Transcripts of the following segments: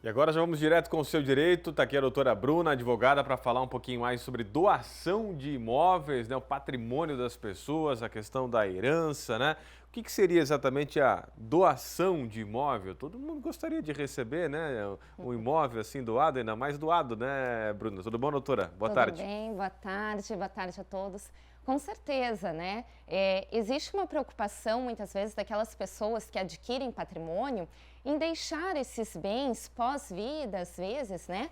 E agora já vamos direto com o seu direito. Está aqui a doutora Bruna, advogada, para falar um pouquinho mais sobre doação de imóveis, né? O patrimônio das pessoas, a questão da herança, né? O que seria exatamente a doação de imóvel? Todo mundo gostaria de receber, né? Um imóvel assim doado, ainda mais doado, né, Bruna? Tudo bom, doutora? Boa tarde. Tudo bem, boa tarde a todos. Com certeza, né? Existe uma preocupação, muitas vezes, daquelas pessoas que adquirem patrimônio em deixar esses bens pós-vida, às vezes, né?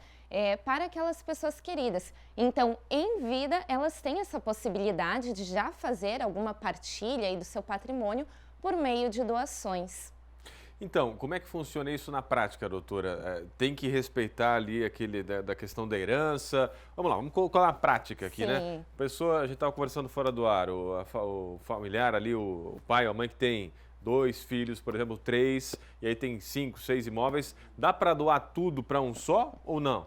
Para aquelas pessoas queridas. Então, em vida, elas têm essa possibilidade de já fazer alguma partilha aí do seu patrimônio por meio de doações. Então, como é que funciona isso na prática, doutora? Tem que respeitar ali aquele da questão da herança. Vamos lá, vamos colocar na prática aqui, né? Sim. A pessoa, a gente estava conversando fora do ar, o familiar ali, o pai ou a mãe que tem 2 filhos, por exemplo, 3, e aí tem 5, 6 imóveis. Dá para doar tudo para um só ou não?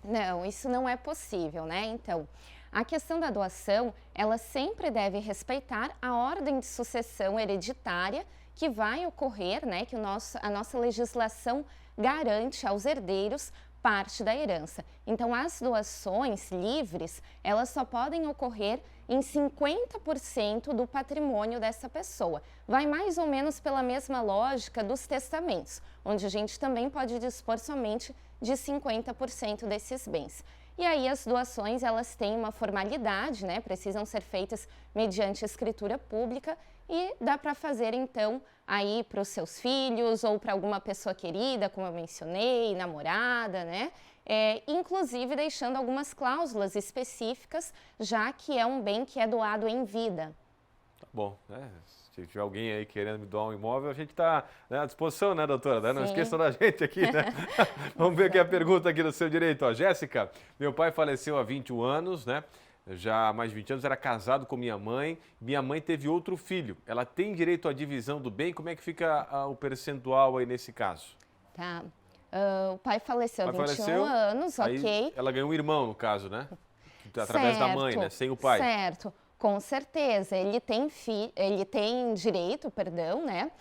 Não, isso não é possível, né? Então, a questão da doação, ela sempre deve respeitar a ordem de sucessão hereditária que vai ocorrer, né? Que a nossa legislação garante aos herdeiros parte da herança. Então, as doações livres, elas só podem ocorrer em 50% do patrimônio dessa pessoa. Vai mais ou menos pela mesma lógica dos testamentos, onde a gente também pode dispor somente de 50% desses bens. E aí as doações, elas têm uma formalidade, né? Precisam ser feitas mediante escritura pública e dá para fazer então aí para os seus filhos ou para alguma pessoa querida, como eu mencionei, namorada, né? Inclusive deixando algumas cláusulas específicas, já que é um bem que é doado em vida. Tá bom, né? Se tiver alguém aí querendo me doar um imóvel, a gente está, né, à disposição, né, doutora? Né? Não Sim. esqueçam da gente aqui, né? Vamos ver aqui a pergunta aqui do seu direito. Ó, Jéssica, meu pai faleceu há 21 anos, né? Já há mais de 20 anos, era casado com minha mãe. Minha mãe teve outro filho. Ela tem direito à divisão do bem? Como é que fica o percentual aí nesse caso? Tá. O pai faleceu há O pai 21 faleceu, anos, aí ok. ela ganhou um irmão, no caso, né? Através da mãe, né? Sem o pai. Certo, com certeza. Ele tem direito, perdão, né?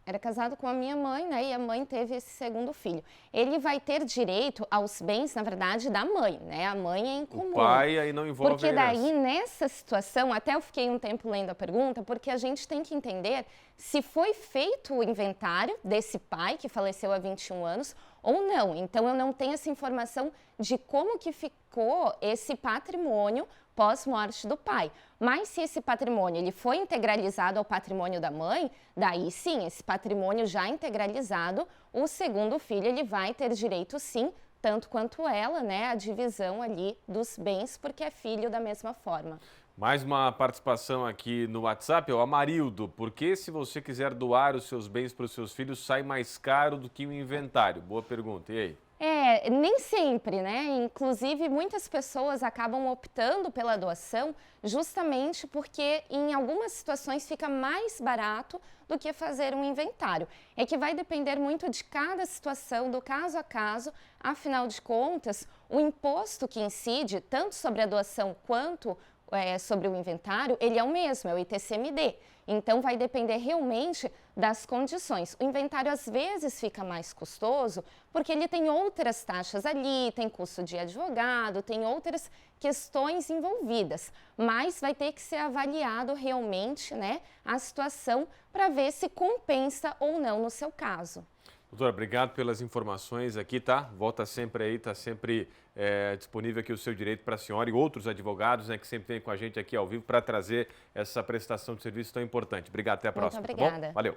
Era casado com a minha mãe, né? E a mãe teve esse segundo filho. Ele vai ter direito aos bens, na verdade, da mãe, né? A mãe é em comum. O pai aí não envolve Porque a herança. daí, nessa situação, até eu fiquei um tempo lendo a pergunta, porque a gente tem que entender se foi feito o inventário desse pai que faleceu há 21 anos ou não. Então, eu não tenho essa informação de como que ficou esse patrimônio pós-morte do pai. Mas se esse patrimônio ele foi integralizado ao patrimônio da mãe, daí sim, esse patrimônio já integralizado, o segundo filho ele vai ter direito sim, tanto quanto ela, né, a divisão ali dos bens, porque é filho da mesma forma. Mais uma participação aqui no WhatsApp, o Amarildo. Por que se você quiser doar os seus bens para os seus filhos, sai mais caro do que o inventário? Boa pergunta. E aí? Nem sempre, né? Inclusive, muitas pessoas acabam optando pela doação justamente porque em algumas situações fica mais barato do que fazer um inventário. É que vai depender muito de cada situação, do caso a caso, afinal de contas, o imposto que incide tanto sobre a doação quanto sobre o inventário, ele é o mesmo, é o ITCMD. Então, vai depender realmente das condições. O inventário, às vezes, fica mais custoso porque ele tem outras taxas ali, tem custo de advogado, tem outras questões envolvidas. Mas vai ter que ser avaliado realmente, né, a situação para ver se compensa ou não no seu caso. Doutora, obrigado pelas informações aqui, tá? Volta sempre aí, tá sempre disponível aqui o seu direito para a senhora e outros advogados, né, que sempre vêm com a gente aqui ao vivo para trazer essa prestação de serviço tão importante. Obrigado, até a próxima. Muito obrigada. Tá bom? Valeu.